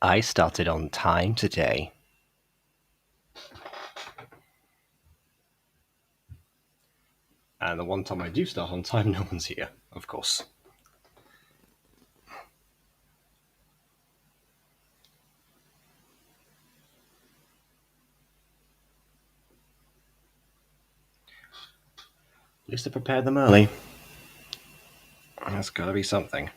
I started on time today. And the one time I do start on time, no one's here, of course. At least I prepared them early. That's gotta be something.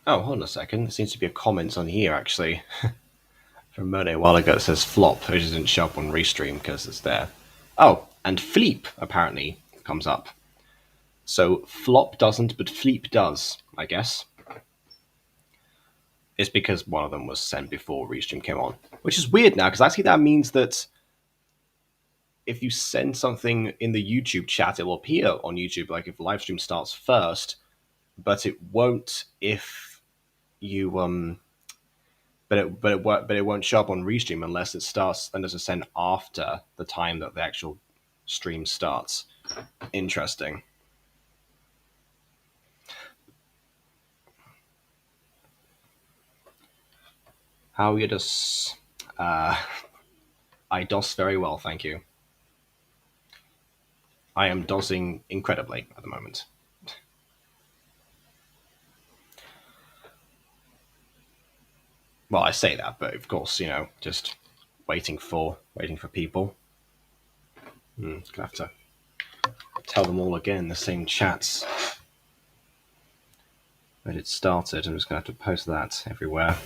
Oh, hold on a second. There seems to be a comment on here, actually, from Mone a while ago that says flop. It just didn't show up on Restream because it's there. Oh, and Fleep, apparently, comes up. So flop doesn't, but Fleep does, I guess. It's because one of them was sent before Restream came on. Which is weird now, because actually that means that if you send something in the YouTube chat, it will appear on YouTube, like if the live stream starts first, but it won't if you but it won't show up on Restream unless it starts unless it's sent after the time that the actual stream starts. Interesting. How you does? I DOS very well, thank you. I am DOSing incredibly at the moment. Well, I say that, but of course, just waiting for people. Gonna have to tell them all again in the same chats that it started. I'm just gonna have to post that everywhere.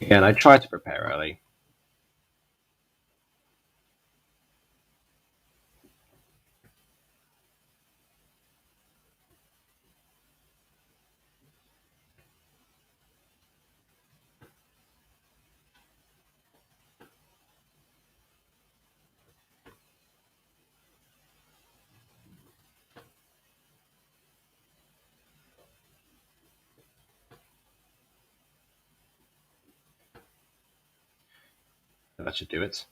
Again, I tried to prepare early. That should do it.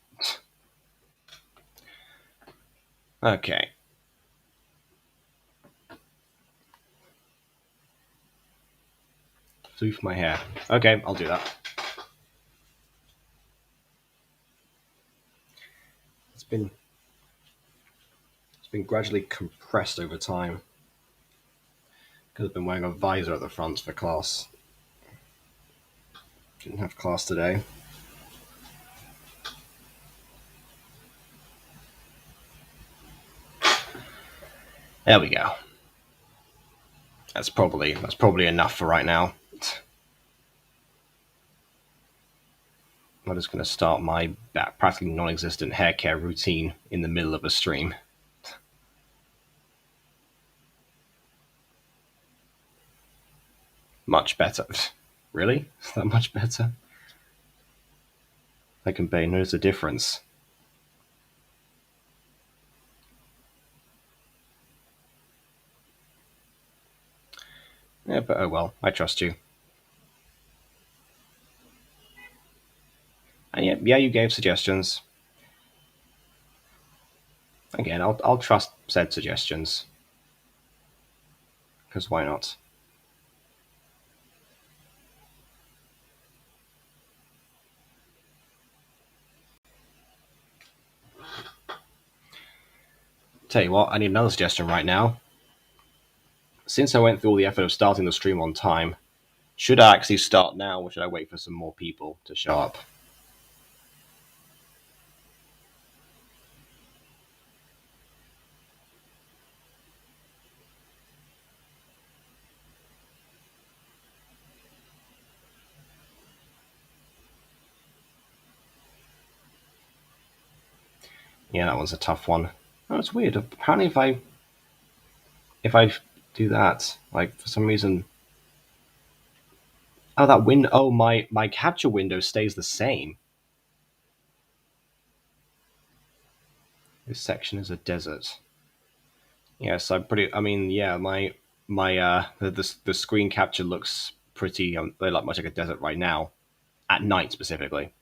Okay. Floof my hair. Okay, I'll do that. It's been gradually compressed over time because I've been wearing a visor at the front for class. Didn't have class today. There we go. That's probably enough for right now. I'm just going to start my practically non-existent hair care routine in the middle of a stream. Much better. Really? Is that much better? I can barely notice a difference. Yeah, but oh well. I trust you. And yeah, you gave suggestions. Again, I'll trust said suggestions. Because why not? Tell you what, I need another suggestion right now. Since I went through all the effort of starting the stream on time, should I actually start now or should I wait for some more people to show up? Yeah, that one's a tough one. Oh, it's weird. Apparently, if I do that, like for some reason, oh that win, oh my capture window stays the same. This section is a desert. Yes, I pretty. I mean, yeah, the screen capture looks pretty like much like a desert right now at night specifically.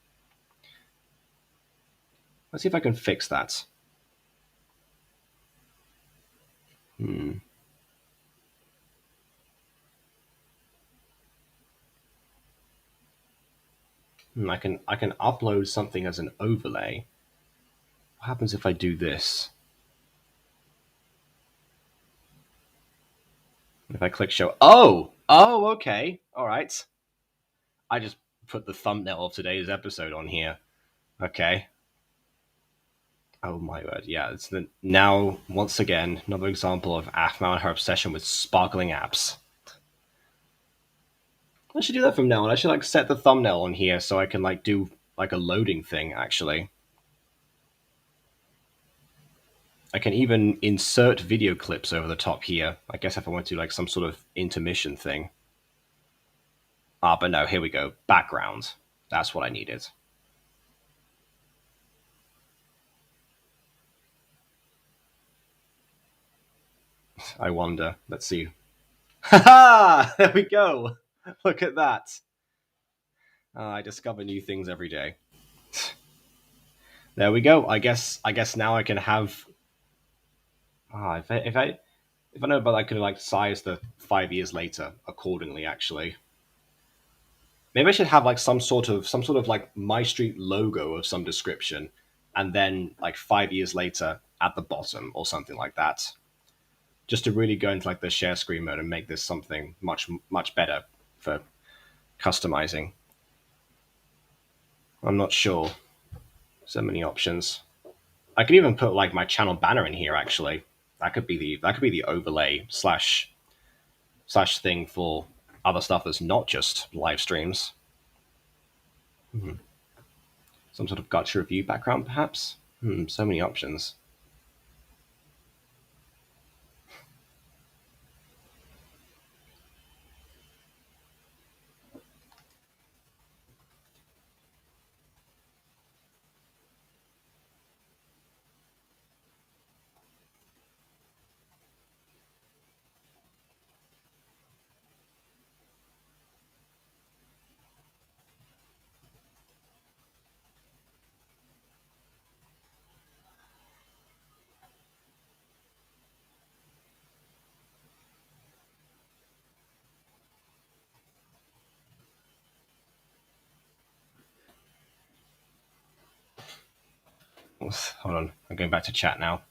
Let's see if I can fix that. Hmm. I can upload something as an overlay. What happens if I do this? If I click show, oh, okay, all right. I just put the thumbnail of today's episode on here. Okay. Oh my word, yeah. It's now once again another example of Afma and her obsession with sparkling apps. I should do that from now on. I should like set the thumbnail on here so I can like do like a loading thing. Actually, I can even insert video clips over the top here. I guess if I want to do like some sort of intermission thing. Ah, but no. Here we go. Background. That's what I needed. I wonder. Let's see. Ha! There we go. Look at that. I discover new things every day. There we go. I guess now I can have. If I know about, I could like size the 5 years later accordingly. Actually, maybe I should have like some sort of like MyStreet logo of some description, and then like 5 years later at the bottom or something like that, just to really go into like the share screen mode and make this something much better for customizing. I'm not sure. So many options. I could even put like my channel banner in here. Actually, that could be the overlay slash thing for other stuff that's not just live streams. Hmm. Some sort of gotcha review background, perhaps. So many options. Hold on, I'm going back to chat now.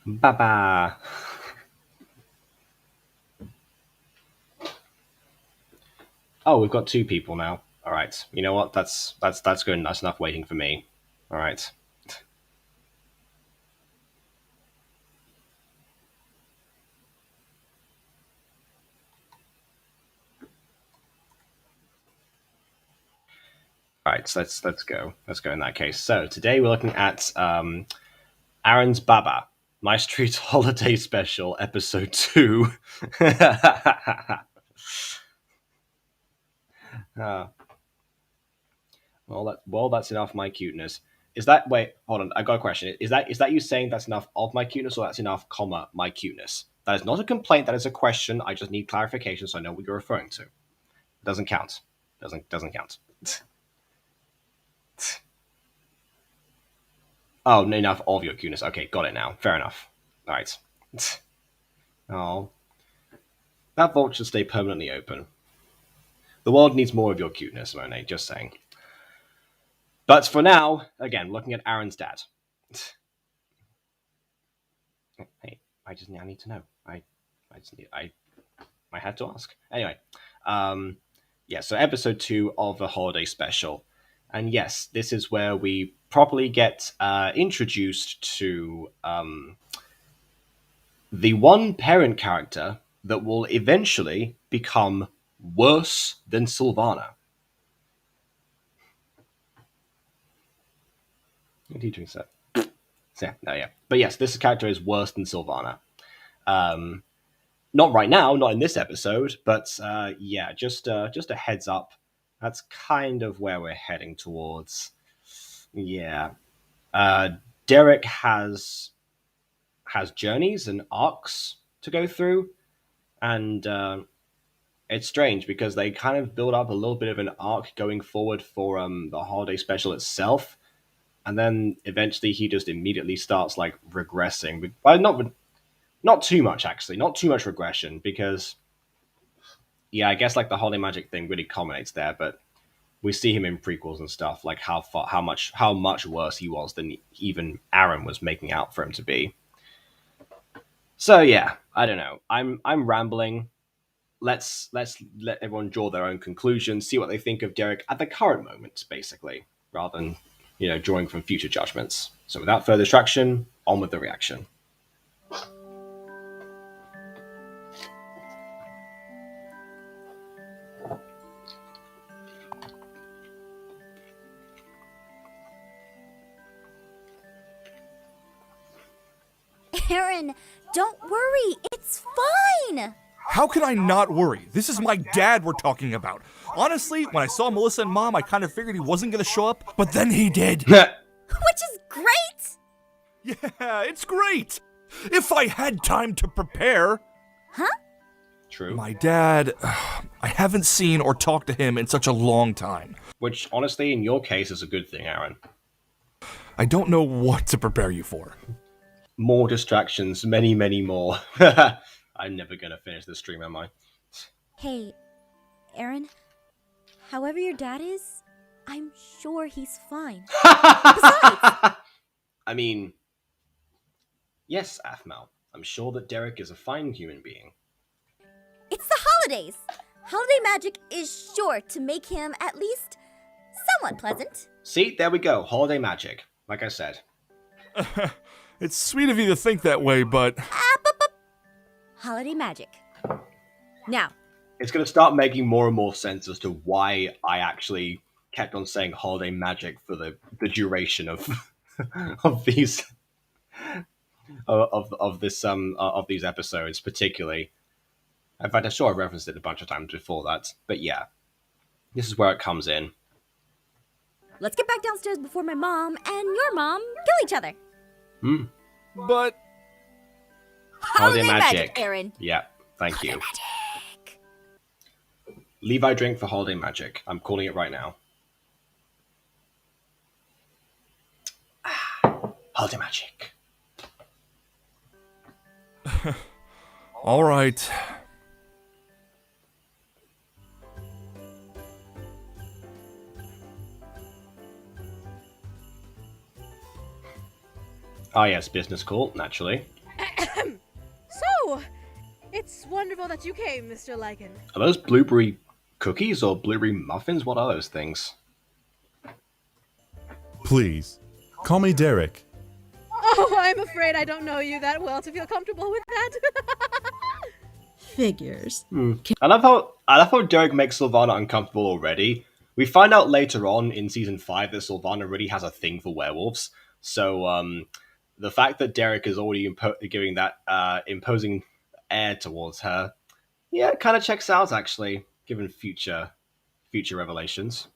Baba. Oh, we've got two people now. All right. You know what? That's good. That's enough waiting for me. All right. All right. So let's go. Let's go in that case. So today we're looking at Aaron's Baba, My Street Holiday Special, Ep.2. uh, that's enough. My cuteness. Is that wait? Hold on. I got a question. Is that you saying that's enough of my cuteness, or that's enough, comma my cuteness? That is not a complaint. That is a question. I just need clarification so I know what you're referring to. It doesn't count. Doesn't count. Oh, enough of your cuteness. Okay, got it now. Fair enough. All right. Oh, that vault should stay permanently open. The world needs more of your cuteness, Monet. Just saying. But for now, again, looking at Aaron's dad. Hey, I need to know. I had to ask. Anyway, um, yeah. So Ep.2 of the holiday special, and yes, this is where we properly get introduced to the one parent character that will eventually become worse than Sylvana. What are you doing, sir? So, yeah, no, yeah. But yes, this character is worse than Sylvana. Um, Not right now, not in this episode, but yeah, just a heads up. That's kind of where we're heading towards. Yeah, uh, Derek has journeys and arcs to go through, and it's strange because they kind of build up a little bit of an arc going forward for the holiday special itself, and then eventually he just immediately starts like regressing. Well, not too much actually, not too much regression because yeah, I guess like the Holy Magic thing really culminates there, but we see him in prequels and stuff, like how much worse he was than even Aaron was making out for him to be. So yeah, I don't know. I'm rambling. Let's let everyone draw their own conclusions, see what they think of Derek at the current moment, basically, rather than drawing from future judgments. So without further distraction, on with the reaction. Aaron, don't worry. It's fine. How can I not worry? This is my dad we're talking about. Honestly, when I saw Melissa and Mom, I kind of figured he wasn't going to show up, but then he did. Which is great. Yeah, it's great. If I had time to prepare. Huh? True. My dad, I haven't seen or talked to him in such a long time. Which, honestly, in your case, is a good thing, Aaron. I don't know what to prepare you for. More distractions, many, many more. I'm never going to finish this stream, am I? Hey, Aaron, however your dad is, I'm sure he's fine. Besides, I mean, yes, Athmal. I'm sure that Derek is a fine human being. it's the holidays. Holiday magic is sure to make him at least somewhat pleasant. See, there we go. Holiday magic. Like I said. It's sweet of you to think that way, but... Holiday magic. Now, It's going to start making more and more sense as to why I actually kept on saying holiday magic for the duration of of these of these episodes, particularly. In fact, I'm sure I've referenced it a bunch of times before that. But yeah, this is where it comes in. let's get back downstairs before my mom and your mom kill each other. But... Holiday magic. Aaron. Yeah, thank you. Magic. Levi drink for holiday magic. I'm calling it right now. Holiday magic. All right. Ah, yes, business call, naturally. So, it's wonderful that you came, Mr. Lycan. Are those blueberry cookies or blueberry muffins? What are those things? Please, call me Derek. Oh, I'm afraid I don't know you that well to feel comfortable with that. Figures. I love how Derek makes Sylvana uncomfortable already. We find out later on in season 5 that Sylvana really has a thing for werewolves. So the fact that Derek is already giving that imposing air towards her, yeah, it kind of checks out actually, given future revelations.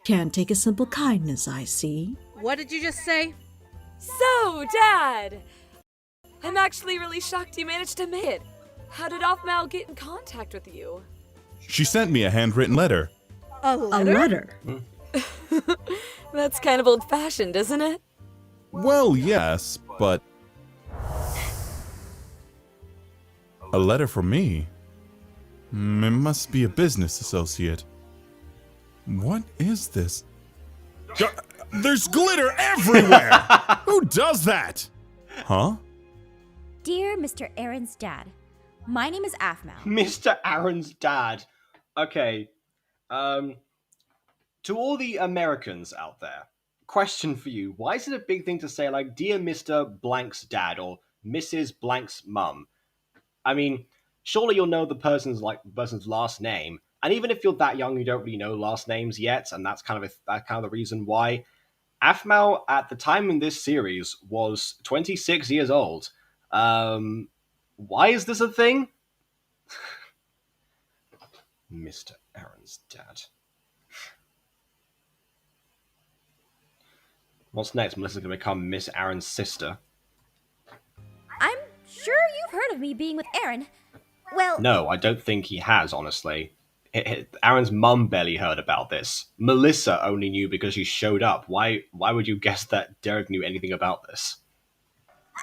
Can't take a simple kindness, I see. What did you just say? So, Dad! I'm actually really shocked you managed to make it. How did Off-Mal get in contact with you? She sent me a handwritten letter. A A letter? letter. That's kind of old-fashioned, isn't it? Well, yes, but... A letter from me? It must be a business associate. What is this? There's glitter everywhere! Who does that? Huh? Dear Mr. Aaron's dad, my name is Afmal. Mr. Aaron's dad. Okay. To all the Americans out there, question for you. Why is it a big thing to say, like, Dear Mr. Blank's dad or Mrs. Blank's mum? I mean, surely you'll know the person's last name. And even if you're that young, you don't really know last names yet, and that's kind of the reason why. Aphmau at the time in this series was 26 years old. Why is this a thing? Mr. Aaron's dad. What's next? Melissa's gonna become Miss Aaron's sister. I'm sure you've heard of me being with Aaron. Well, No, I don't think he has, honestly. Aaron's mum barely heard about this. Melissa only knew because she showed up. Why would you guess that Derek knew anything about this?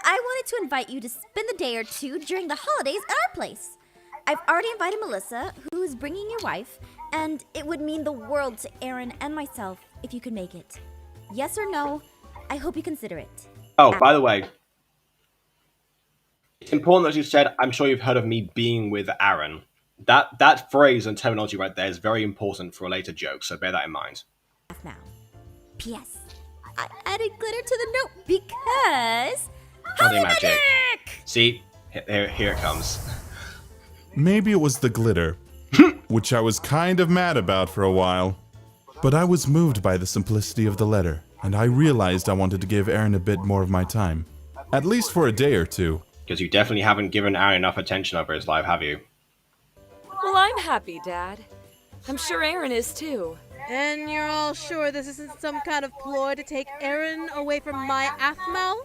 I wanted to invite you to spend a day or two during the holidays at our place. I've already invited Melissa, who's bringing your wife, and it would mean the world to Aaron and myself if you could make it. Yes or no, I hope you consider it. Oh, by the way, it's important that you said, I'm sure you've heard of me being with Aaron. That phrase and terminology right there is very important for a later joke, so bear that in mind. Now, P.S. I added glitter to the note because... Holiday magic. See? Here it comes. Maybe it was the glitter, which I was kind of mad about for a while. But I was moved by the simplicity of the letter, and I realized I wanted to give Aaron a bit more of my time. At least for a day or two. Because you definitely haven't given Aaron enough attention over his life, have you? Well, I'm happy, Dad. I'm sure Aaron is too. And you're all sure this isn't some kind of ploy to take Aaron away from my Aphmau?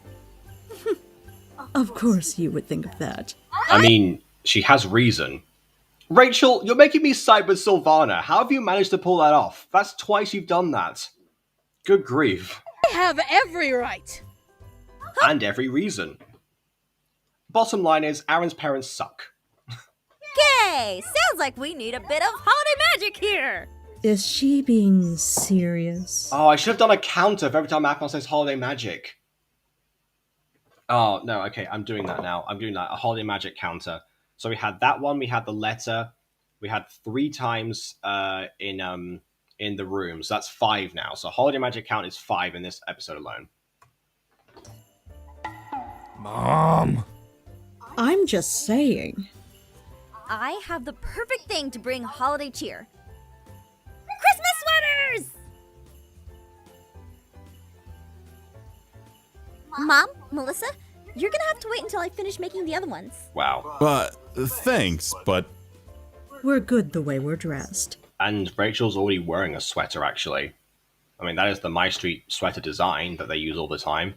Of course you would think of that. I mean, she has reason. Rachel, you're making me side with Sylvana. How have you managed to pull that off? That's twice you've done that. Good grief. I have every right. And every reason. Bottom line is, Aaron's parents suck. Okay, sounds like we need a bit of holiday magic here. Is she being serious? Oh, I should have done a counter for every time Apple says holiday magic. Oh, no, okay, I'm doing that now. I'm doing that, a holiday magic counter. So we had that one, we had the letter, we had 3 times in the room, so that's 5 now. So holiday magic count is 5 in this episode alone. Mom! I'm just saying. I have the perfect thing to bring holiday cheer. Christmas sweaters! Mom, Melissa, you're gonna have to wait until I finish making the other ones. Wow. Thanks, but We're good the way we're dressed. And Rachel's already wearing a sweater, actually. I mean, that is the MyStreet sweater design that they use all the time.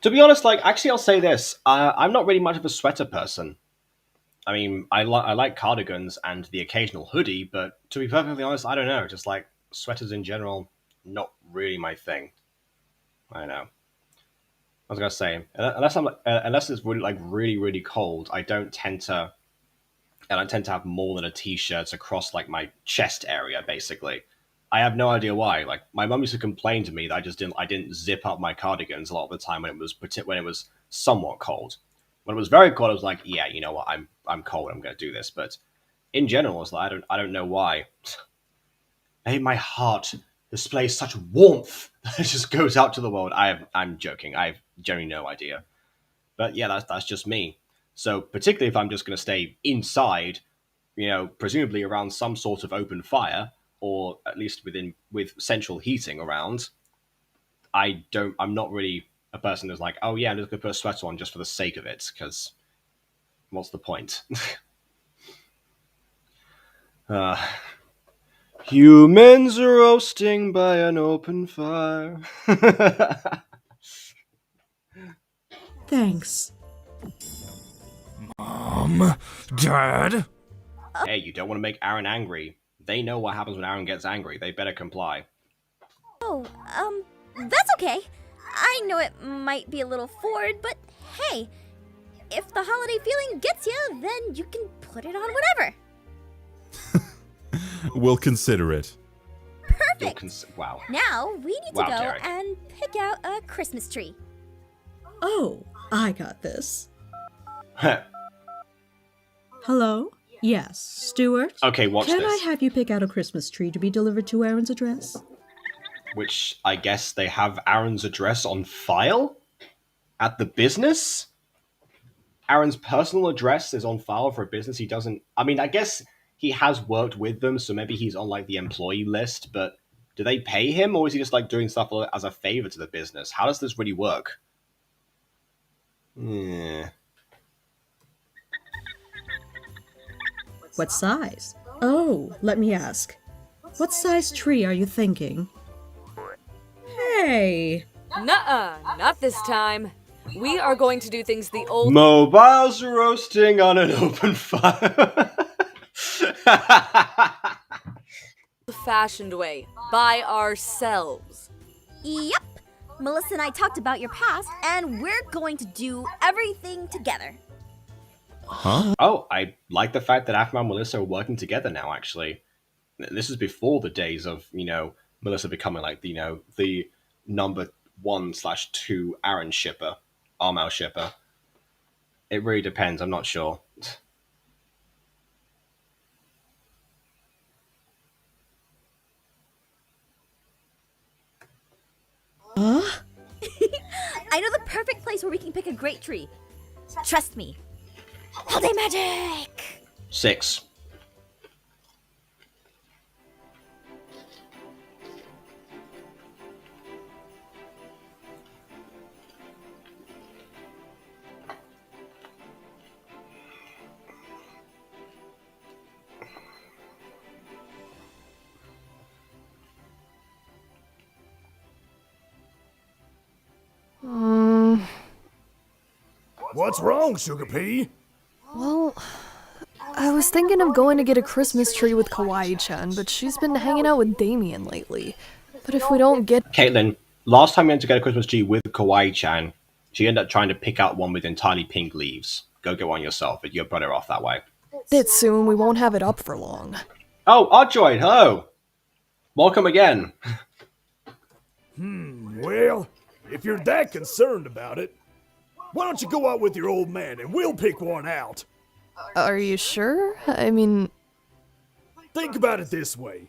To be honest, actually, I'll say this. I'm not really much of a sweater person. I mean, I like cardigans and the occasional hoodie, but to be perfectly honest, I don't know. Just sweaters in general, not really my thing. I don't know. I was gonna say, unless it's really really cold, I don't tend to have more than a t-shirt across my chest area. Basically, I have no idea why. My mum used to complain to me that I didn't zip up my cardigans a lot of the time when it was somewhat cold. When it was very cold, I was like, yeah, you know what, I'm cold, I'm gonna do this. But in general, it's I don't know why. My heart displays such warmth that it just goes out to the world. I'm joking. I have generally no idea. But yeah, that's just me. So particularly if I'm just going to stay inside, presumably around some sort of open fire, or at least with central heating around, I'm not really a person who's like, oh yeah, I'm just going to put a sweater on just for the sake of it, because what's the point? Humans roasting by an open fire. Thanks. Dad? Hey, you don't want to make Aaron angry. They know what happens when Aaron gets angry. They better comply. Oh, that's okay. I know it might be a little forward, but hey, if the holiday feeling gets you, then you can put it on whatever. we'll consider it. Perfect. Wow. Now we need to Wow, go Derek. and pick out a Christmas tree. Oh, I got this. Hello? Yes, Stuart? Okay, watch Can this. I have you pick out a Christmas tree to be delivered to Aaron's address? Which I guess they have Aaron's address on file? At the business? Aaron's personal address is on file for a business he doesn't... I mean, I guess he has worked with them, so maybe he's on the employee list, but Do they pay him, or is he just like doing stuff as a favor to the business? How does this really work? Yeah. What size? Oh, let me ask. What size tree are you thinking? Hey! Nuh-uh, not this time. We are going to do things the Mobiles roasting on an open fire. old-fashioned way, by ourselves. Yep. Melissa and I talked about your past, and we're going to do everything together. Oh, I like the fact that Aphmau and Melissa are working together now, actually. This is before the days of, Melissa becoming like, the number 1/2 Aaron shipper, Armau shipper. It really depends, I'm not sure. I know the perfect place where we can pick a great tree. Trust me. Holiday magic! 6. What's wrong, Sugar Pea? Well, I was thinking of going to get a Christmas tree with Kawaii-chan, but she's been hanging out with Damien lately. But if we don't get... Caitlin, last time we went to get a Christmas tree with Kawaii-chan, she ended up trying to pick out one with entirely pink leaves. Go get one yourself, but you're better off that way. Bit soon, we won't have it up for long. Oh, Artjoy, hello! Welcome again. Well, if you're that concerned about it, why don't you go out with your old man and we'll pick one out? Are you sure? I mean... Think about it this way.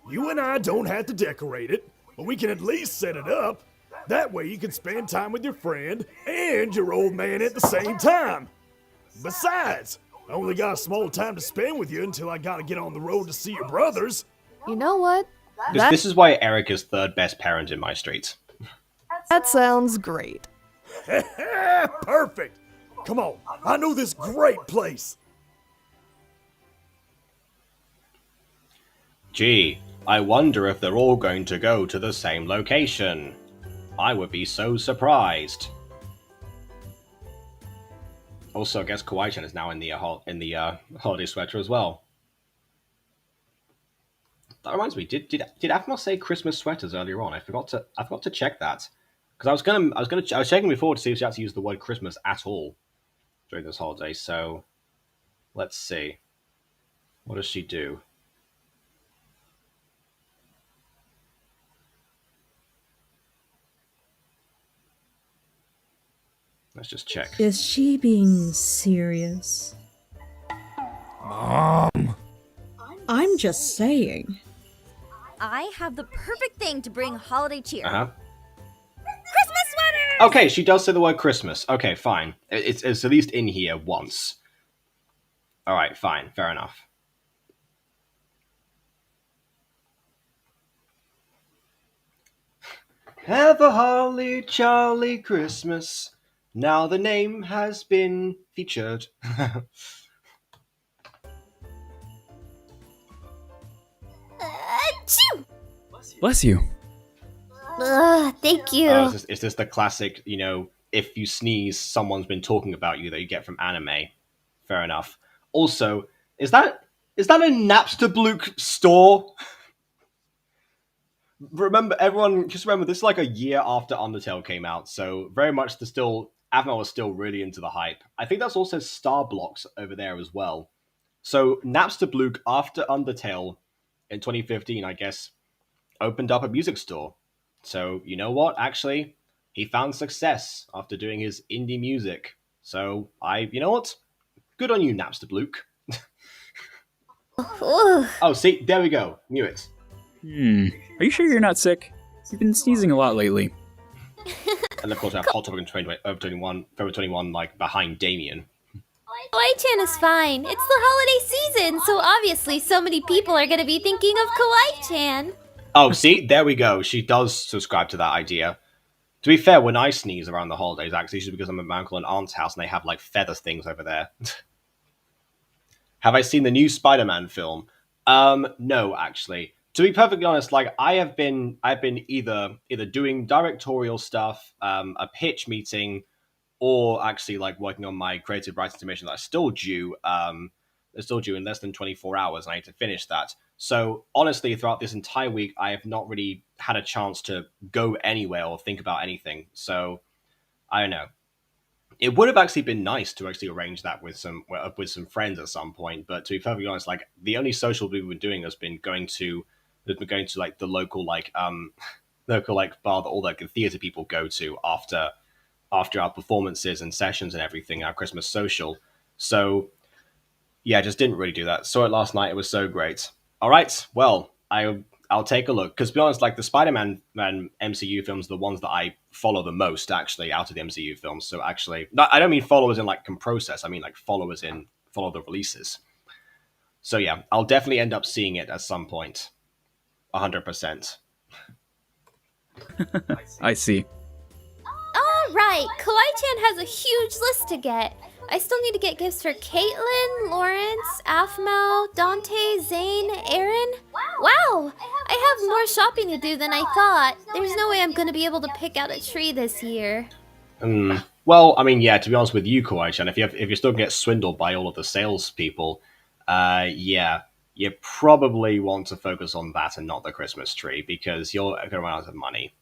You and I don't have to decorate it, but we can at least set it up. That way you can spend time with your friend and your old man at the same time. Besides, I only got a small time to spend with you until I gotta get on the road to see your brothers. You know what? This is why Eric is third best parent in MyStreet. That sounds great. Perfect! Come on, I know this great place. Gee, I wonder if they're all going to go to the same location. I would be so surprised. Also, I guess Kawaii-chan is now in the holiday sweater as well. That reminds me, did Aphmau say Christmas sweaters earlier on? I forgot to check that. Because I was checking before to see if she actually used the word Christmas at all during this holiday. So let's see. What does she do? Let's just check. Is she being serious? Mom! I'm just saying. I have the perfect thing to bring holiday cheer. Uh-huh. Christmas sweaters! Okay, she does say the word Christmas. Okay, fine. It's at least in here once. Alright, fine. Fair enough. Have a holly jolly Christmas. Now the name has been featured. Achoo! Bless you. Thank you. Is this the classic, if you sneeze, someone's been talking about you that you get from anime? Fair enough. Also, is that a Napster Blook store? Remember, this is like a year after Undertale came out, so very much Aphmau was still really into the hype. I think that's also Star Blocks over there as well. So Napster Blook, after Undertale in 2015, I guess, opened up a music store. So, you know what? Actually, he found success after doing his indie music. So, you know what? Good on you, Napster Blook. Oh, see, there we go. Knew it. Are you sure you're not sick? You've been sneezing a lot lately. And of course, we have Hot Topic in February 21, like, behind Damien. Kawaii-chan is fine. It's the holiday season, so obviously so many people are gonna be thinking of Kawaii-chan. Oh, see, there we go. She does subscribe to that idea. To be fair, when I sneeze around the holidays, actually, it's just because I'm at my uncle and aunt's house and they have like feather things over there. Have I seen the new Spider-Man film? No, actually. To be perfectly honest, like I've been either doing directorial stuff, a pitch meeting, or actually like working on my creative writing submission that's still due. It's still due in less than 24 hours, and I need to finish that. So honestly, throughout this entire week, I have not really had a chance to go anywhere or think about anything. So I don't know. It would have actually been nice to actually arrange that with some friends at some point. But to be perfectly honest, like the only social we've been doing has been going to like the local local like bar that all like the theater people go to after our performances and sessions and everything, our Christmas social. So yeah, I just didn't really do that. Saw it last night. It was so great. All right, well, I'll take a look because to be honest, like the Spider-Man MCU films, are the ones that I follow the most actually out of the MCU films. So actually, I don't mean followers in like can process. I mean like followers in follow the releases. So yeah, I'll definitely end up seeing it at some point. 100%. I see. All right, Kawaii-chan has a huge list to get. I still need to get gifts for Caitlin, Lawrence, Aphmau, Dante, Zane, Aaron. Wow, I have more shopping to do than I thought. There's no way I'm gonna be able to pick out a tree this year. Well, I mean, yeah. To be honest with you, Kawaii-chan, if you're still gonna get swindled by all of the salespeople, yeah, you probably want to focus on that and not the Christmas tree because you're gonna run out of money.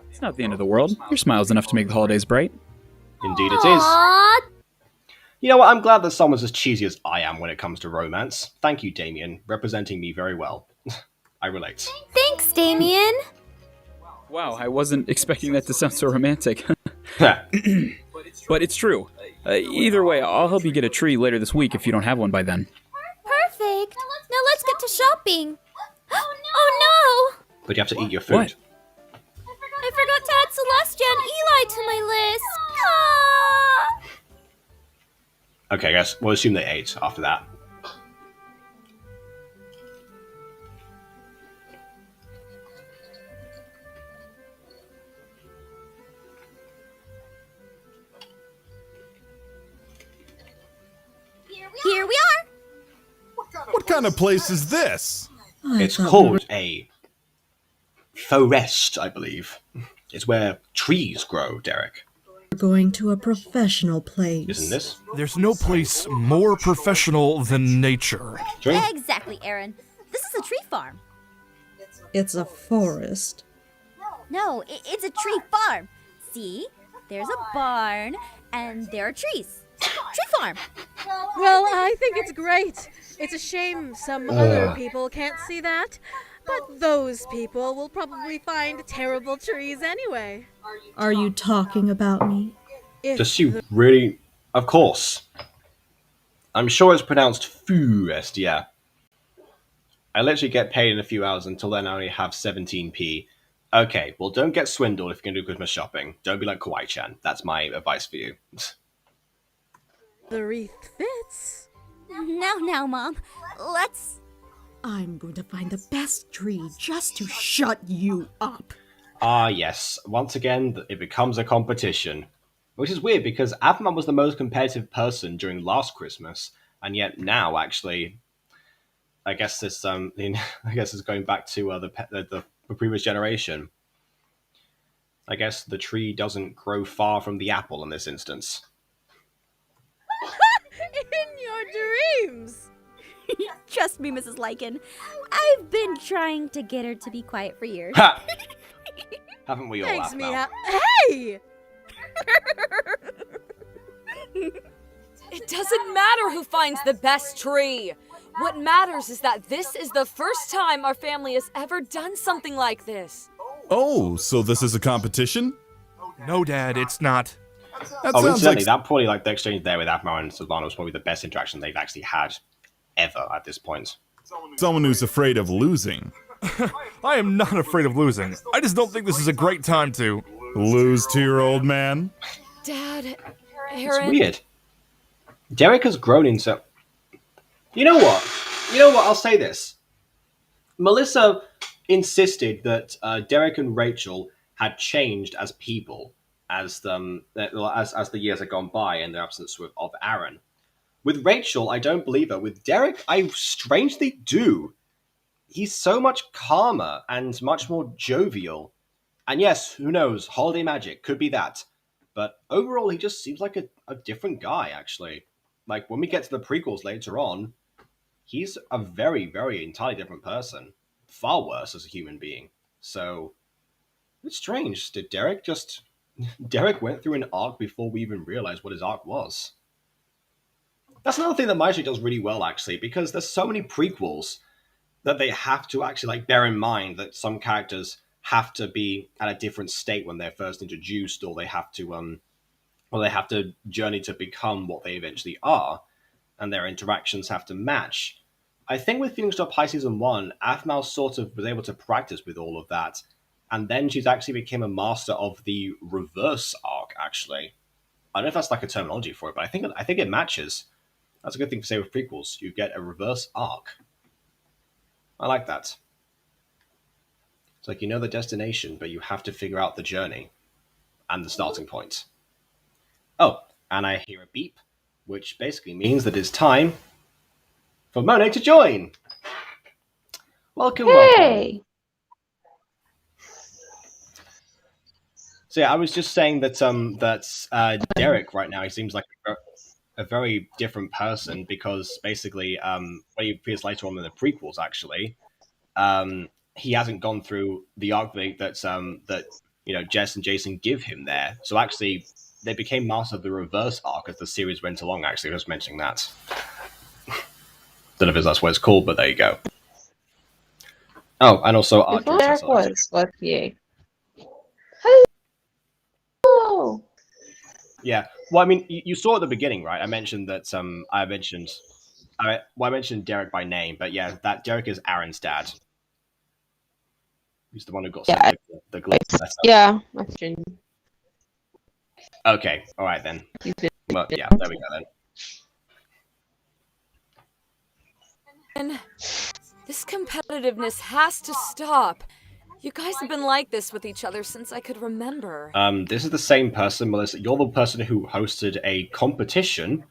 It's not the end of the world. Your smile's enough to make the holidays bright. Indeed, it is. Aww, You know what? I'm glad that someone's as cheesy as I am when it comes to romance. Thank you, Damien, representing me very well. I relate. thanks, Damien. Wow, I wasn't expecting that to sound so romantic. Ha. But it's true. Either way, I'll help you get a tree later this week if you don't have one by then. Perfect. Now let's get to shopping. Oh no! But you have to eat your food. What? I forgot to add Celestia and Eli to my list. Ah. Okay, guys, we'll assume they ate after that. Here we are. What kind of place is this? It's called a forest, I believe. It's where trees grow, Derek. We're going to a professional place. Isn't this? There's no place more professional than nature. Tree? Exactly, Aaron. This is a tree farm. It's a forest. No, it's a tree farm. See? There's a barn, and there are trees. Tree farm. Well, I think it's great. It's a shame some other people can't see that. But those people will probably find terrible trees anyway. Are you talking about me? Does she really? Of course. I'm sure it's pronounced forest, yeah. I literally get paid in a few hours. Until then I only have 17p. Okay, well don't get swindled if you're going to do Christmas shopping. Don't be like Kawaii-chan. That's my advice for you. The wreath fits. Now, Mom. Let's... I'm going to find the best tree just to shut you up. Ah, yes. Once again, it becomes a competition. Which is weird because Avman was the most competitive person during last Christmas, and yet now, actually, I guess this I guess it's going back to the previous generation. I guess the tree doesn't grow far from the apple in this instance. In your dreams. Trust me, Mrs. Lycan. I've been trying to get her to be quiet for years. Ha! Haven't we all, Thanks, Avman? Mia. Hey! It doesn't matter who finds the best tree. What matters is that this is the first time our family has ever done something like this. Oh, so this is a competition? No, Dad, it's not. That Oh, sounds incidentally, like that probably like the exchange there with Avman and Silvana was probably the best interaction they've actually had ever at this point. someone who's afraid of losing. I am not afraid of losing. I just don't think this is a great time to Lose to your old man? Dad, It's Aaron. weird. Derek has grown into... You know what? I'll say this. Melissa insisted that Derek and Rachel had changed as people as the years had gone by in the absence of Aaron. With Rachel, I don't believe her. With Derek, I strangely do. He's so much calmer and much more jovial. And yes, who knows? Holiday magic could be that. But overall, he just seems like a different guy, actually. Like, when we get to the prequels later on, he's a very, very entirely different person. Far worse as a human being. So, it's strange. Did Derek just. Derek went through an arc before we even realized what his arc was. That's another thing that MyStreet does really well, actually, because there's so many prequels that they have to actually like bear in mind that some characters have to be at a different state when they're first introduced, or they have to journey to become what they eventually are, and their interactions have to match. I think with Phoenix Drop High Season 1, Aphmau sort of was able to practice with all of that, and then she's actually became a master of the reverse arc, actually. I don't know if that's like a terminology for it, but I think it matches. That's a good thing to say with prequels. You get a reverse arc. I like that. It's like you know the destination, but you have to figure out the journey and the starting point. Oh, and I hear a beep, which basically means that it's time for Monet to join. Welcome, welcome. So yeah, I was just saying that Derek right now, he seems like a very different person because basically when he appears later on in the prequels, actually, he hasn't gone through the arc that Jess and Jason give him there. So actually, they became master of the reverse arc as the series went along. Actually, I was mentioning that. Don't know if that's what it's called, but there you go. Oh, and also art director. What? Yeah. Hello. Yeah. Well, I mean, you saw at the beginning, right? I mentioned that I mentioned Derek by name, but yeah, that Derek is Aaron's dad. He's the one who got sent the glove letter. Yeah. Okay. All right then. Well, yeah. There we go then. And this competitiveness has to stop. You guys have been like this with each other since I could remember. This is the same person, Melissa. You're the person who hosted a competition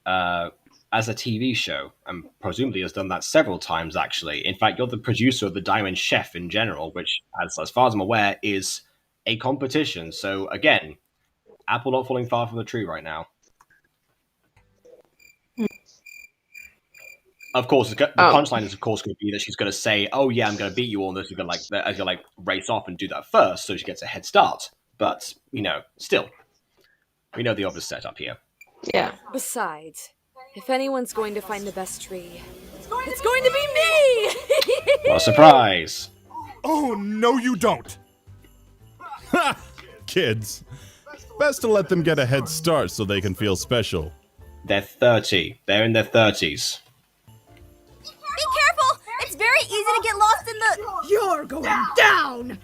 as a TV show, and presumably has done that several times, actually. In fact, you're the producer of the Diamond Chef in general, which, as far as I'm aware, is a competition. So, again, apple not falling far from the tree right now. Of course, the punchline is, of course, going to be that she's going to say, "Oh yeah, I'm going to beat you on this." You're going to race off and do that first, so she gets a head start. But still, we know the obvious setup here. Yeah. Besides, if anyone's going to find the best tree, it's going to be me! What a surprise! Oh no, you don't. Ha! Kids. Best to let them get a head start so they can feel special. They're 30. They're in their 30s. Be careful! It's very easy to get lost in the... You're going down!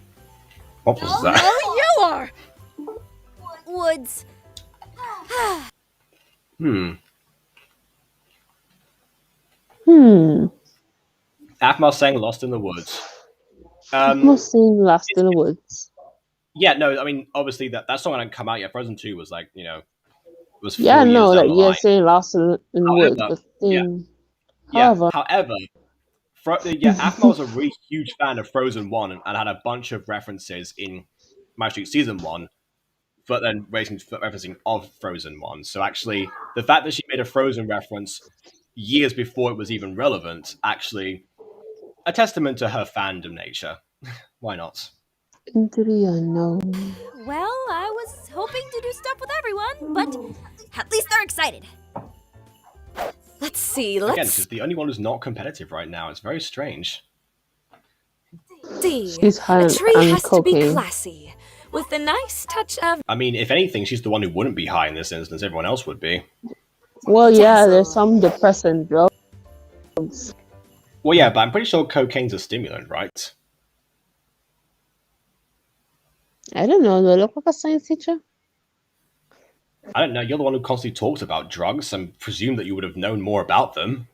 What was that? Oh, you are! Woods. Aphmau sang "Lost in the Woods." I'm saying Lost in the Woods. Yeah, no, I mean, obviously that song hadn't come out yet. Frozen 2 was like, was 4 Yeah, I years know down that the you're line. saying Lost in the Woods, but then... However, Aphmau was a really huge fan of Frozen 1 and had a bunch of references in MyStreet Season 1, but then referencing of Frozen 1. So actually, the fact that she made a Frozen reference years before it was even relevant, actually, a testament to her fandom nature. Why not? Into the unknown. Well, I was hoping to do stuff with everyone, but at least they're excited. Let's see, Again, she's the only one who's not competitive right now. It's very strange. She's high a tree on has cocaine. to be classy, with a nice touch of... I mean, if anything, she's the one who wouldn't be high in this instance. Everyone else would be. Well, yeah, there's some depressant drugs. Well, yeah, but I'm pretty sure cocaine's a stimulant, right? I don't know. Do I look like a science teacher? I don't know. You're the one who constantly talks about drugs. I presume that you would have known more about them.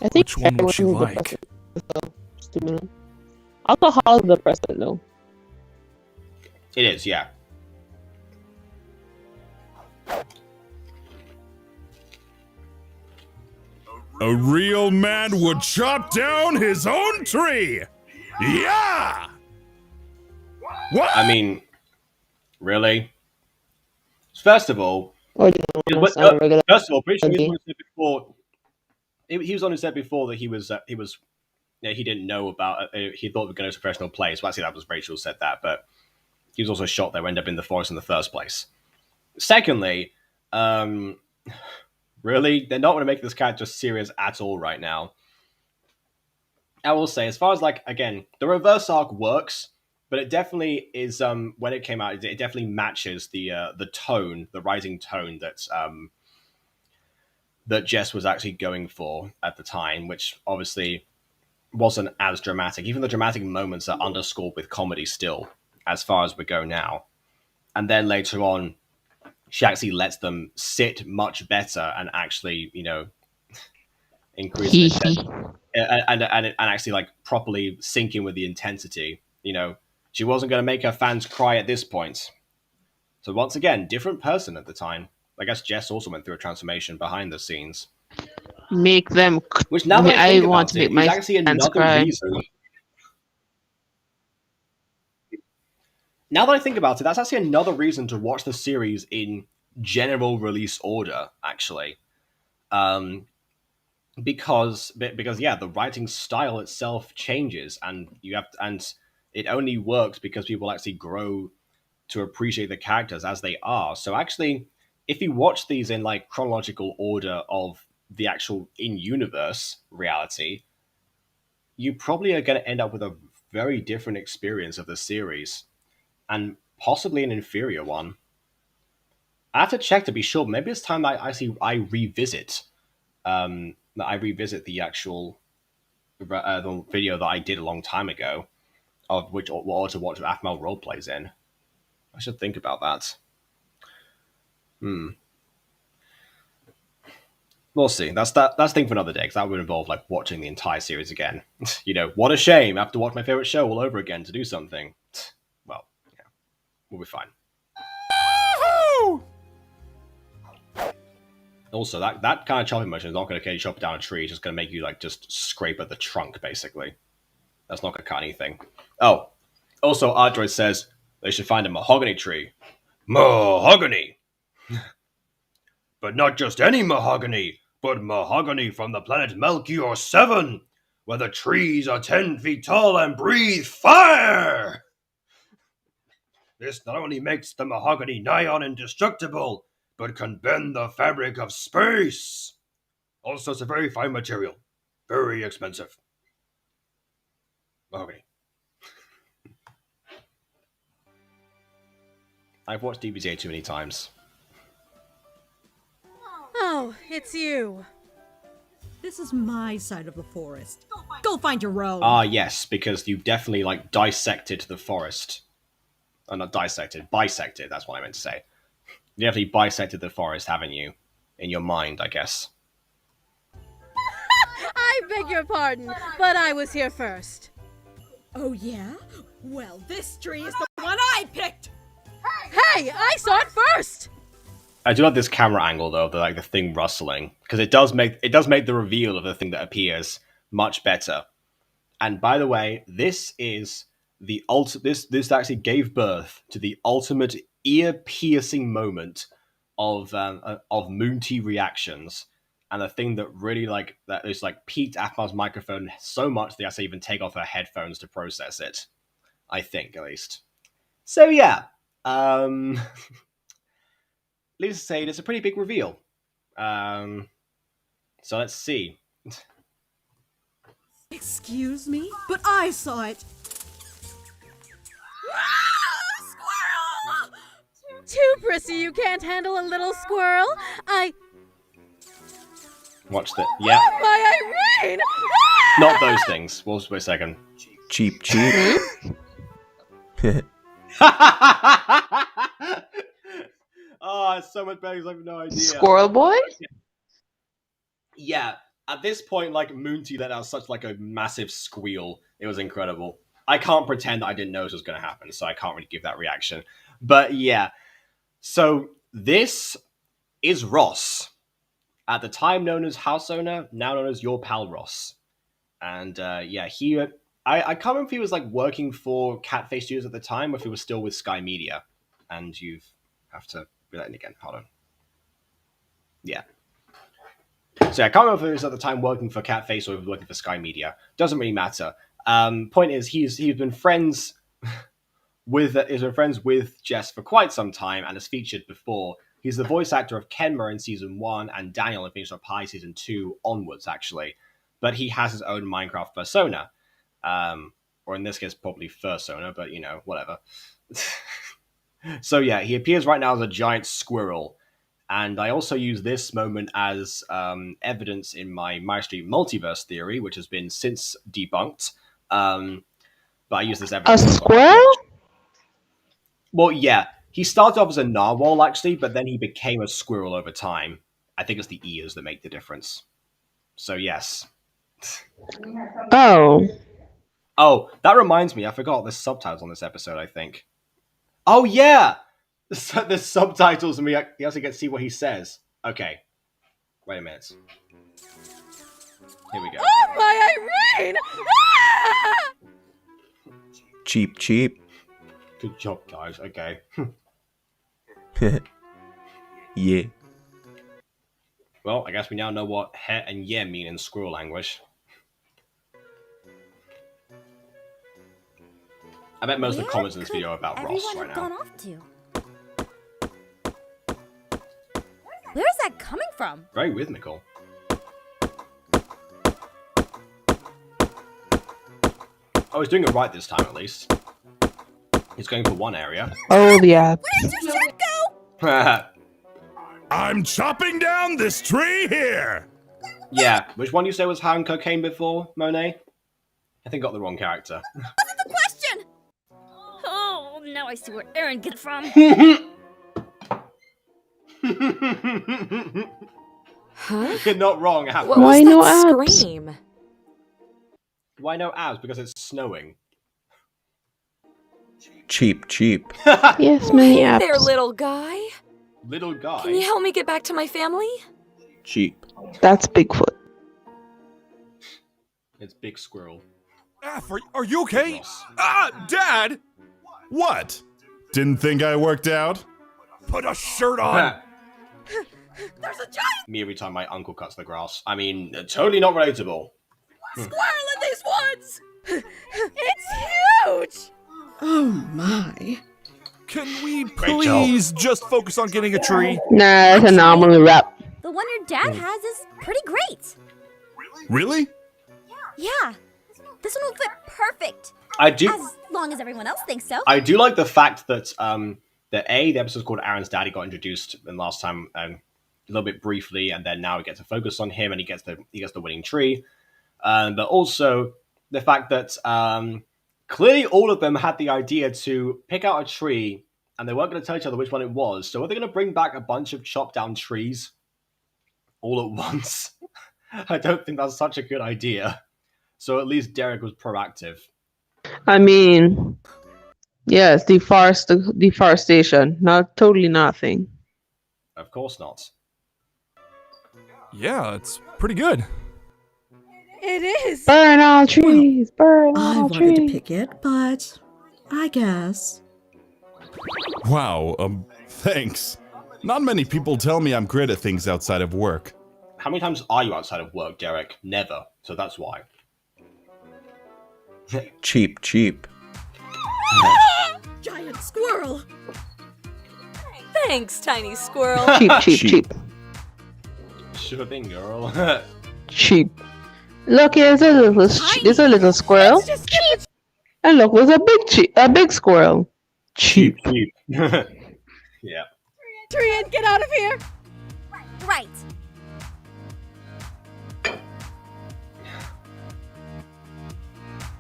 I think Which one would she everyone like? depressant, so, stimulant. Alcohol is depressant though. It is, yeah. A real man would chop down his own tree! Yeah! What? I mean, really? First of all, Or do you want a regular first of all, pretty sure he was day? on said before. He was on said before that he didn't know about. He thought we were going to professional players. Well, actually, that was Rachel said that, but he was also shot. They would end up in the forest in the first place. Secondly, really, they're not going to make this character serious at all right now. I will say, as far as like again, the reverse arc works, but it definitely is. When it came out, it definitely matches the tone, the rising tone that Jess was actually going for at the time, which obviously wasn't as dramatic. Even the dramatic moments are underscored with comedy still, as far as we go now. And then later on, she actually lets them sit much better and actually, increase and actually like properly sink in with the intensity. She wasn't going to make her fans cry at this point. So once again, different person at the time. I guess Jess also went through a transformation behind the scenes. Make them. Which now that I think want about to make it, my is actually fans another cry. reason. Now that I think about it, that's actually another reason to watch the series in general release order, actually. Because yeah, the writing style itself changes, and it only works because people actually grow to appreciate the characters as they are. So actually, if you watch these in like chronological order of the actual in-universe reality, you probably are going to end up with a very different experience of the series, and possibly an inferior one. I have to check to be sure. Maybe it's time I revisit the actual the video that I did a long time ago, of which or to watch Aphmau role plays in. I should think about that. We'll see. That's the thing for another day, because that would involve like watching the entire series again. What a shame. I have to watch my favorite show all over again to do something. Well, yeah, we'll be fine. Also, that kind of chopping motion is not going to chop down a tree. It's just going to make you like just scrape at the trunk, basically. That's not going to cut anything. Oh, also, Ardroid says they should find a mahogany tree. Mahogany! But not just any mahogany, but mahogany from the planet Melchior 7, where the trees are 10 feet tall and breathe fire! This not only makes the mahogany nigh on indestructible, but can bend the fabric of space. Also, it's a very fine material. Very expensive. Mahogany. I've watched DBZ too many times. Oh, it's you. This is my side of the forest. Go find your own. Ah, yes, because you definitely like dissected the forest. Not dissected, bisected. That's what I meant to say. You definitely bisected the forest, haven't you? In your mind, I guess. I beg your pardon, but I was here first. Oh, yeah? Well, this tree is the one I picked! Hey, I saw it first! I do like this camera angle though, the thing rustling, because it does make the reveal of the thing that appears much better. And by the way, this is the this actually gave birth to the ultimate ear-piercing moment of Moonty reactions, and the thing that really that is piqued Aphmau's microphone so much they actually even take off her headphones to process it. I think, at least. So yeah, Lisa saying it's a pretty big reveal. So let's see. Excuse me? But I saw it! Squirrel! Too prissy you can't handle a little squirrel. Watch the... Yeah. Oh, my Irene! Not those things. Wait a second. Cheep. Oh, it's so much better because I have no idea. Squirrel boy? Yeah. At this point, like, Moonty let out such like a massive squeal. It was incredible. I can't pretend that I didn't know this was going to happen, so I can't really give that reaction. But yeah, so this is Ross, at the time known as house owner, now known as your pal Ross. And yeah, I can't remember if he was like working for Catface Studios at the time, or if he was still with Sky Media. And you have to be that in again. Hold on. Yeah. So I can't remember if he was at the time working for Catface or if he was working for Sky Media. Doesn't really matter. Point is, he's been friends with Jess for quite some time and has featured before. He's the voice actor of Kenma in season 1 and Daniel in Phoenix Pie season 2 onwards, actually. But he has his own Minecraft persona. Or in this case, probably Fursona, but you know, whatever. So yeah, he appears right now as a giant squirrel. And I also use this moment as evidence in my MyStreet multiverse theory, which has been since debunked. But I use this evidence. A squirrel? Well, yeah. He started off as a narwhal, actually, but then he became a squirrel over time. I think it's the ears that make the difference. So, yes. Oh. Oh, that reminds me. I forgot there's subtitles on this episode, I think. Oh, yeah! There's subtitles and we actually get to see what he says. Okay. Wait a minute. Here we go. Oh, my Irene! Ah! Cheep, cheep. Good job, guys. Okay. Yeah. Well, I guess we now know what he and yeah mean in squirrel language. I bet most of the comments in this video are about Ross right now. Gone off to? Where's that coming from? Very rhythmical. Oh, he's doing it right this time, at least. He's going for one area. Oh, yeah. Where's your shirt go? I'm chopping down this tree here! Yeah, which one you say was high on cocaine before, Monet? I think I got the wrong character. Wasn't the question! Oh, now I see where Aaron gets it from. Huh? You're not wrong, Abs. What was that scream? Why no abs? Because it's snowing. Cheep, cheep. Yes, many Hey apps. there, little guy. Little guy? Can you help me get back to my family? Cheep. That's Bigfoot. It's Big Squirrel. Are you okay? Ross. Dad! What? Didn't think I worked out? Put a shirt on! There's a giant Me every time my uncle cuts the grass. I mean, totally not relatable. squirrel in these woods! It's huge! Oh my. Can we please just focus on getting a tree? Nah, it's a normal wrap. The one your dad has is pretty great. Really? Yeah. This one will fit perfect. I do. As long as everyone else thinks so. I do like the fact that the episode called Aaron's Daddy got introduced in last time a little bit briefly, and then now we get to focus on him, and he gets the winning tree. But also the fact that clearly all of them had the idea to pick out a tree, and they weren't going to tell each other which one it was. So are they going to bring back a bunch of chopped down trees all at once? I don't think that's such a good idea. So at least Derek was proactive. I mean, yes, deforestation. Not totally nothing. Of course not. Yeah, it's pretty good. It is. Burn all trees. Burn I all wanted to trees. pick it, but I guess. Wow, thanks. Not many people tell me I'm great at things outside of work. How many times are you outside of work, Derek? Never. So that's why. Cheep, cheep. Giant squirrel! Thanks, tiny squirrel. Cheap, cheap, cheap. Sure thing, girl. Cheap. Look, here's a little squirrel. And look, there's a big squirrel. Cheap. Cheap. Yeah. Trian, get out of here! Right.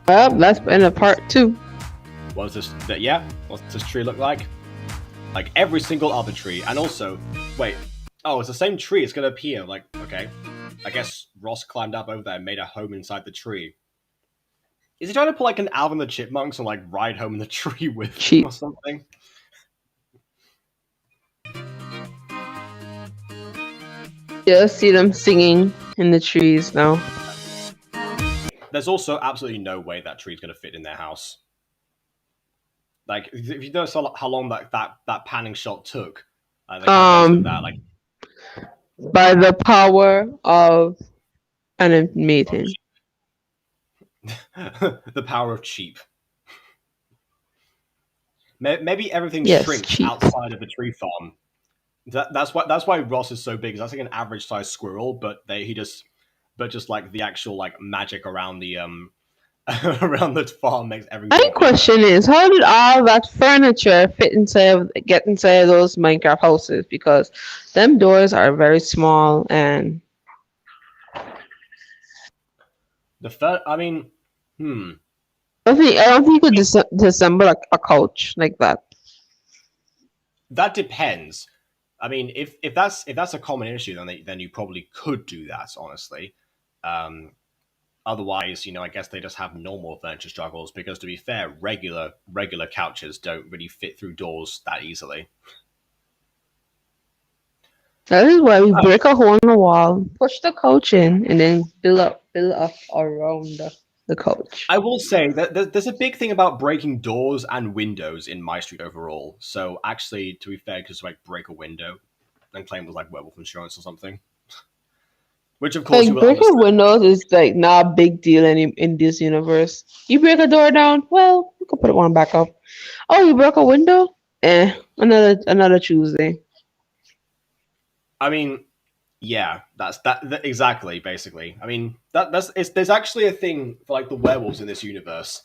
Well, that's in a part 2. What's this? What's this tree look like? Like every single other tree. And also, wait. Oh, it's the same tree. It's gonna appear. Like, okay. I guess Ross climbed up over there and made a home inside the tree. Is he trying to pull like an Alvin the Chipmunks and like ride home in the tree with him Cheep. or something? Just see them singing in the trees now. There's also absolutely no way that tree's going to fit in their house. Like, if you notice how long that panning shot took, the comparison of that, like, by the power of animating. the power of Cheep. Maybe everything Yes, shrinks Cheep. outside of the tree farm. That's why Ross is so big. That's like an average sized squirrel, but just like the actual like magic around the around the farm makes everything. My question is, how did all that furniture get inside of those Minecraft houses? Because them doors are very small and I mean, I don't think you could disassemble a couch like that. That depends. I mean, if that's a common issue, then you probably could do that. Honestly, otherwise, I guess they just have normal furniture struggles. Because to be fair, regular couches don't really fit through doors that easily. That is why we break a hole in the wall, push the couch in, and then build up around the couch. I will say that there's a big thing about breaking doors and windows in MyStreet overall. So actually, to be fair, because like break a window and claim it was like werewolf insurance or something. Which of course like breaking windows is like not a big deal in this universe. You break a door down, well, you can put one back up. Oh, you broke a window? Another Tuesday. I mean, yeah, that's exactly. Basically, I mean there's actually a thing for like the werewolves in this universe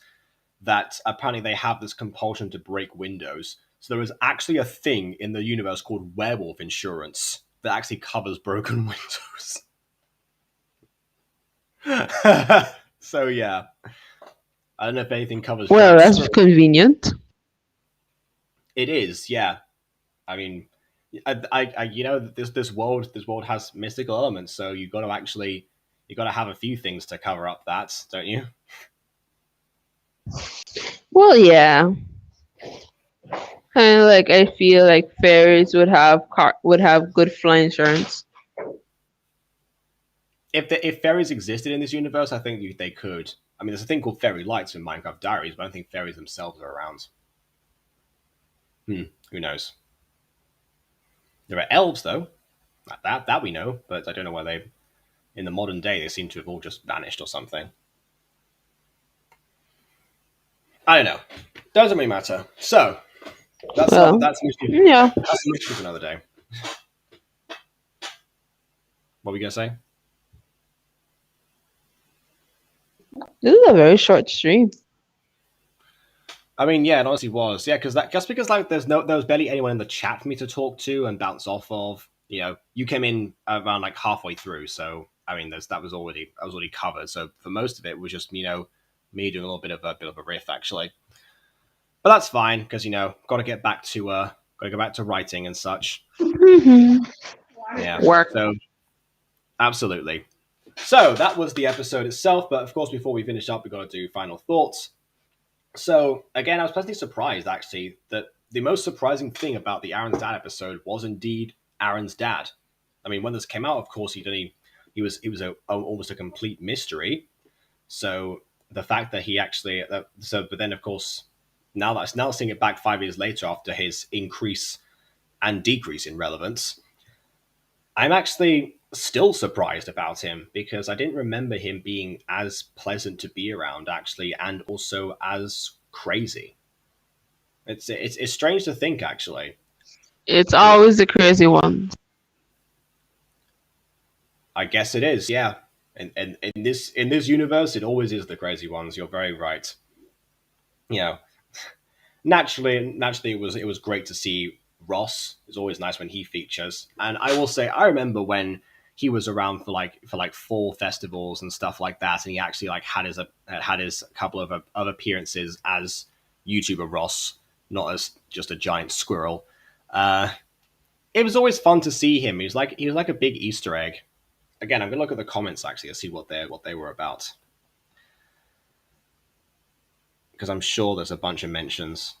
that apparently they have this compulsion to break windows. So there is actually a thing in the universe called werewolf insurance that actually covers broken windows. So yeah, I don't know if anything covers. Well, that's convenient. It is, yeah. I mean, this world has mystical elements, so you got to have a few things to cover up that, don't you? Well, yeah. Kind of like I feel like fairies would have good flood insurance. If fairies existed in this universe, I think they could. I mean, there's a thing called fairy lights in Minecraft Diaries, but I don't think fairies themselves are around. Who knows? There are elves, though. That we know, but I don't know where in the modern day, they seem to have all just vanished or something. I don't know. Doesn't really matter. So, that's mystery. Yeah. That's mystery for another day. What were we going to say? This is a very short stream. I mean, yeah, it honestly was. Yeah, because like there was barely anyone in the chat for me to talk to and bounce off of. You came in around like halfway through, so I mean, that was already covered. So for most of it, was just me doing a little bit of a riff actually. But that's fine because got to get back to writing and such. Mm-hmm. Yeah, work. So absolutely. So that was the episode itself. But of course, before we finish up, we got to do final thoughts. So, again, I was pleasantly surprised, actually, that the most surprising thing about the Aaron's Dad episode was indeed Aaron's dad. I mean, when this came out, of course, he was almost a complete mystery. So, the fact that he actually... but then, of course, now seeing it back 5 years later after his increase and decrease in relevance, I'm actually still surprised about him because I didn't remember him being as pleasant to be around actually, and also as crazy. It's strange to think actually. It's always the crazy ones. I guess it is, yeah. And in this universe, it always is the crazy ones. You're very right. Naturally, it was great to see Ross. It's always nice when he features, and I will say I remember when he was around for like fall festivals and stuff like that, and he actually like had his couple of appearances as YouTuber Ross, not as just a giant squirrel. It was always fun to see him. He was like a big Easter egg, Again, I'm gonna look at the comments actually to see what they were about, because I'm sure there's a bunch of mentions.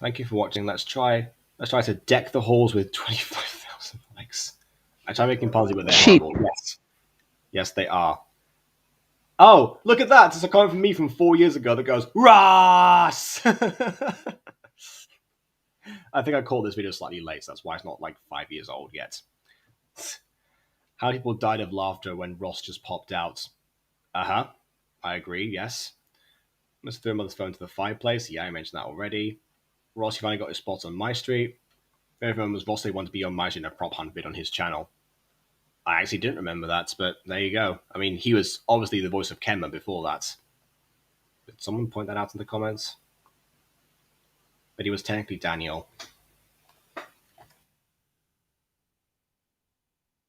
Thank you for watching. Let's try to deck the halls with 25,000 likes. I try making positive, but they're Cheap. horrible. Yes, they are. Oh, look at that! It's a comment from me from 4 years ago that goes, Ross! I think I called this video slightly late, so that's why it's not like 5 years old yet. How people died of laughter when Ross just popped out. Uh-huh. I agree, yes. Must throw mother's phone to the fireplace. Yeah, I mentioned that already. Ross, you finally got his spot on MyStreet. Everyone was Ross, they want to be on MyStreet in a prop hunt vid on his channel. I actually didn't remember that, but there you go. I mean, he was obviously the voice of Kenma before that. Did someone point that out in the comments? But he was technically Daniel.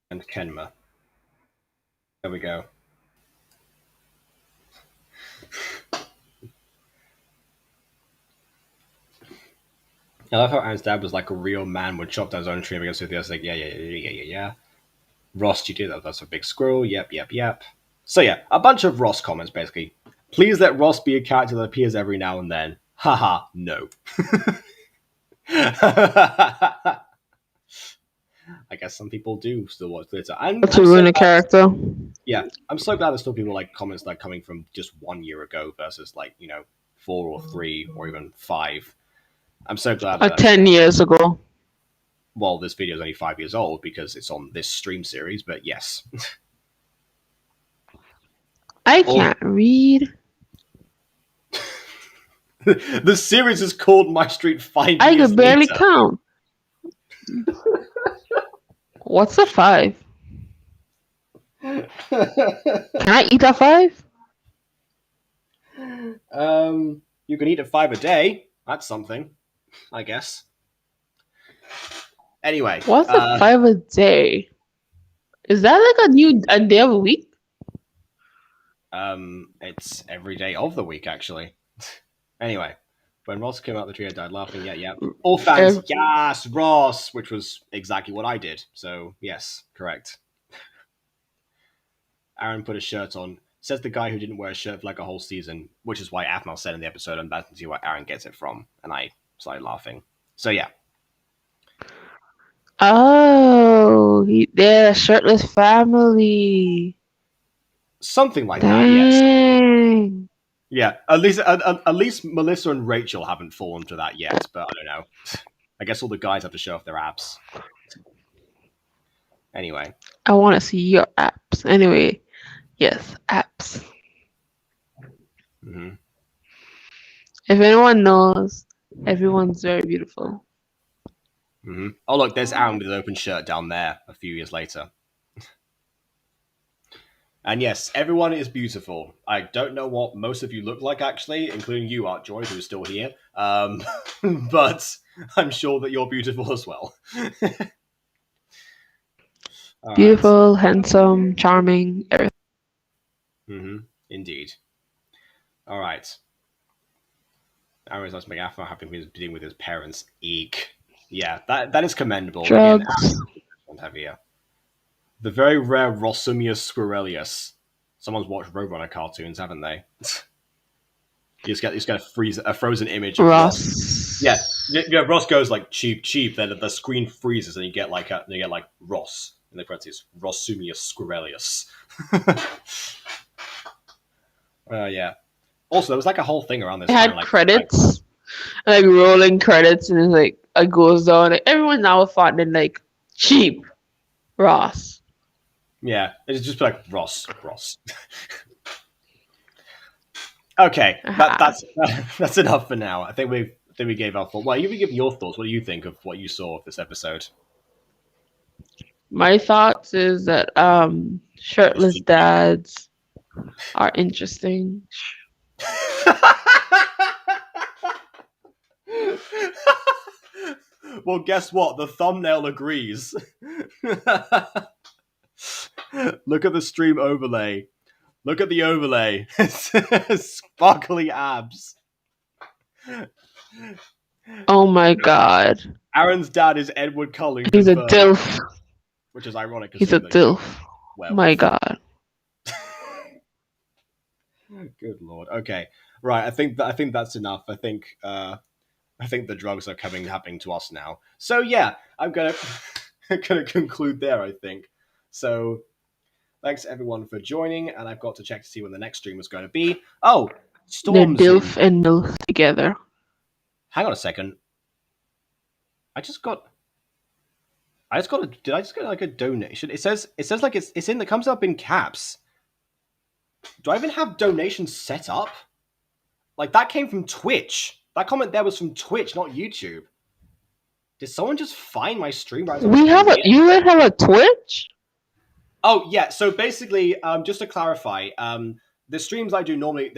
And Kenma. There we go. I love how Aaron's dad was like a real man, would chop down his own tree and goes through the other, like, yeah. Ross, you do that. That's a big squirrel. Yep. So yeah, a bunch of Ross comments basically. Please let Ross be a character that appears every now and then. Haha, no. I guess some people do still watch Twitter. To ruin a character. Yeah, I'm so glad there's still people like comments like coming from just 1 year ago versus like 4 or 3 or even 5. I'm so glad. 10 years ago. Well, this video is only 5 years old because it's on this stream series, but yes. I can't read. The series is called MyStreet 5 I years could barely later. count. What's a 5? Can I eat a 5? You can eat a 5 a day. That's something, I guess. Anyway. What's a 5 a day? Is that like a day of a week? It's every day of the week, actually. Anyway, when Ross came out the tree, I died laughing. Yeah. All fans, yes, Ross, which was exactly what I did. So, yes, correct. Aaron put a shirt on. Says the guy who didn't wear a shirt for like a whole season, which is why Afmal said in the episode, and that's where Aaron gets it from. And I started laughing. So, yeah. Oh, they're a shirtless family. Something like Dang. That, yes. Yeah, at least Melissa and Rachel haven't fallen to that yet, but I don't know. I guess all the guys have to show off their abs. Anyway. I want to see your abs. Anyway, yes, abs. Mm-hmm. If anyone knows, everyone's very beautiful. Mm-hmm. Oh, look, there's Aaron with an open shirt down there a few years later. And yes, everyone is beautiful. I don't know what most of you look like, actually, including you, Art Joy, who's still here. But I'm sure that you're beautiful as well. Beautiful, handsome, charming, everything. Mm-hmm. Indeed. All right. Aaron's last McAfee having been dealing with his parents. Eek. Yeah, that is commendable. Drugs. Again, the very rare Rosumius squirrelius. Someone's watched Roadrunner cartoons, haven't they? You just get a frozen image of Ross. Yeah, Ross goes like cheap. Then the screen freezes, and you get like Ross in the parentheses, Rosumius squirrelius. Yeah. Also, there was like a whole thing around this. It had credits, like rolling credits, and it's like it goes down. Like, everyone now thought in like Cheep, Ross. Yeah, it's just like Ross. Okay, that's enough for now. I think we gave our thoughts. Well, you give your thoughts. What do you think of what you saw of this episode? My thoughts is that shirtless dads are interesting. Well, guess what? The thumbnail agrees. Look at the stream overlay. Look at the overlay. Sparkly abs. Oh my god. Aaron's dad is Edward Cullen. He's a confirmed, dilf. which is ironic He's a considering dilf. My god. Good lord. Okay, right. I think that's enough. I think the drugs are happening to us now. So yeah, I'm gonna gonna conclude there. I think so. Thanks everyone for joining, and I've got to check to see when the next stream is going to be. Oh, They're Storm's dilf in. and milf together. Hang on a second. I just got. Did I just get like a donation? It says like it's in. It comes up in caps. Do I even have donations set up? Like that came from Twitch. That comment there was from Twitch, not YouTube. Did someone just find my stream? You guys have a Twitch? Oh yeah. So basically, just to clarify, the streams I do normally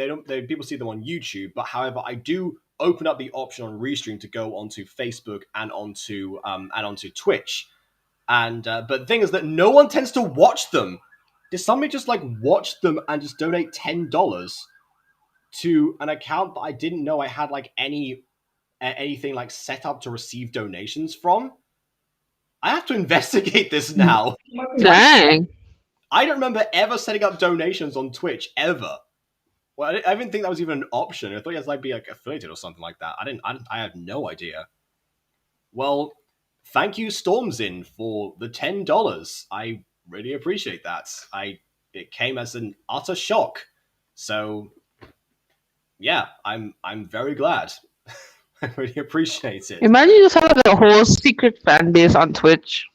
people see them on YouTube, but however, I do open up the option on Restream to go onto Facebook and onto Twitch. And but the thing is that no one tends to watch them. Did somebody just like watch them and just donate $10 to an account that I didn't know I had like anything like set up to receive donations from? I have to investigate this now. Dang. I don't remember ever setting up donations on Twitch ever. Well, I didn't think that was even an option. I thought you had to like be like affiliated or something like that. I have no idea. Well, thank you, Stormzin, for the $10. I really appreciate that. It came as an utter shock. So yeah, I'm very glad. I really appreciate it. Imagine you just have like a whole secret fan base on Twitch.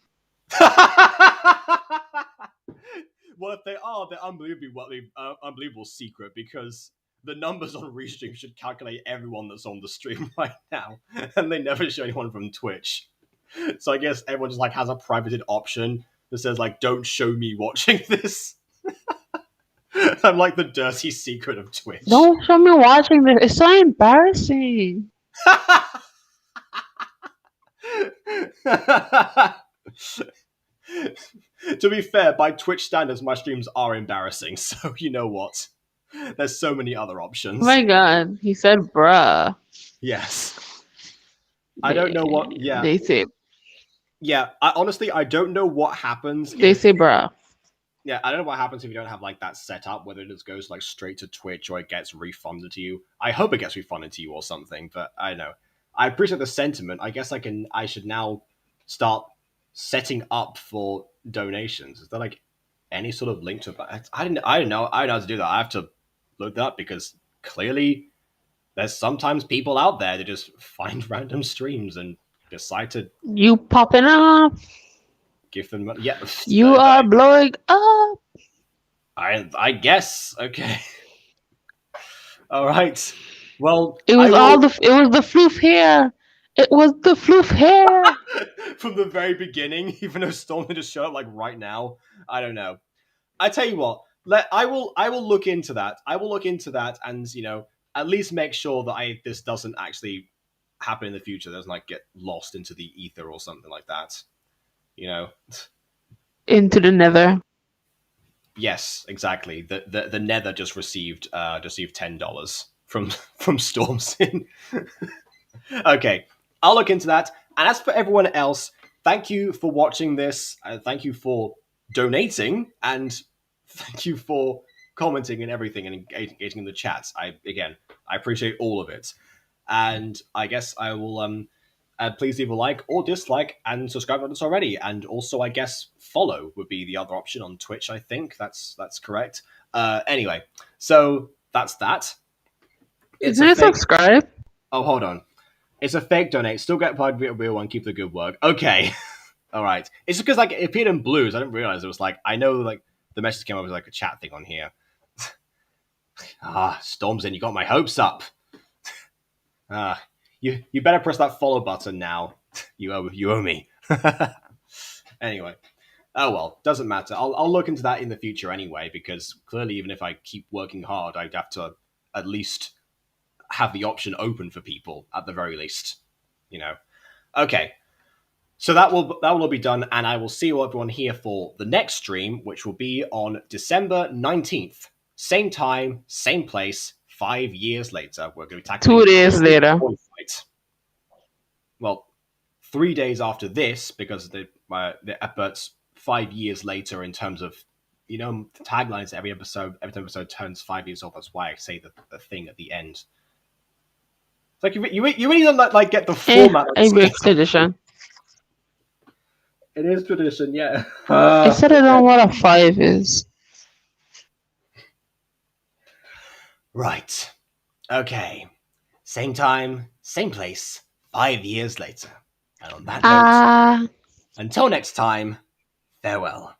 Well, if they are, they're unbelievable secret because the numbers on Restream should calculate everyone that's on the stream right now, and they never show anyone from Twitch. So I guess everyone just like has a privated option that says like, "Don't show me watching this." I'm like the dirty secret of Twitch. Don't show me watching this. It's so embarrassing. To be fair, by Twitch standards, my streams are embarrassing. So you know what? There's so many other options. Oh my god, he said bruh. Yes. I don't know what. Yeah. They say. Yeah. Honestly, I don't know what happens. They say bruh. Yeah, I don't know what happens if you don't have like that set up, whether it just goes like straight to Twitch or it gets refunded to you. I hope it gets refunded to you or something, but I don't know. I appreciate the sentiment. I guess I should now start setting up for donations. Is there like any sort of link to that? I didn't know. I don't know how to do that. I have to look that up because clearly there's sometimes people out there that just find random streams and decide to You popping up. give them money. Yeah. You are blowing up. I guess. Okay. All right. Well, It was the floof hair. It was the floof hair. From the very beginning, even though Storm just showed up like right now. I don't know. I tell you what, I will look into that. I will look into that and, at least make sure that this doesn't actually happen in the future. It doesn't like get lost into the ether or something like that. Into the nether. Yes, exactly. The nether just received $10 from Stormzin. Okay, I'll look into that. And as for everyone else, thank you for watching this. Thank you for donating, and thank you for commenting and everything and engaging in the chats. I appreciate all of it. And I guess I will please leave a like or dislike and subscribe if not already. And also, I guess follow would be the other option on Twitch. I think that's correct. Anyway, so that's that. Isn't it subscribe? Oh, hold on. It's a fake donate. Still get paid via real one. Keep the good work. Okay. All right. It's because like it appeared in blues. I didn't realize it was like I know like the message came up as like a chat thing on here. Stormzin, you got my hopes up. You better press that follow button now. You owe me. Anyway. Oh well, doesn't matter. I'll look into that in the future anyway, because clearly even if I keep working hard, I'd have to at least have the option open for people at the very least. Okay. So that will all be done, and I will see everyone here for the next stream, which will be on December 19th. Same time, same place, 5 years later. We're going to be tackling 2 days later. well, 3 days after this, because the efforts 5 years later in terms of, the taglines. Every episode turns 5 years old. That's why I say the thing at the end. It's like you really don't like get the format. I break tradition. It is tradition, yeah. I said I don't know what a 5 is. Right. Okay. Same time, same place, 5 years later. And on that note, until next time, farewell.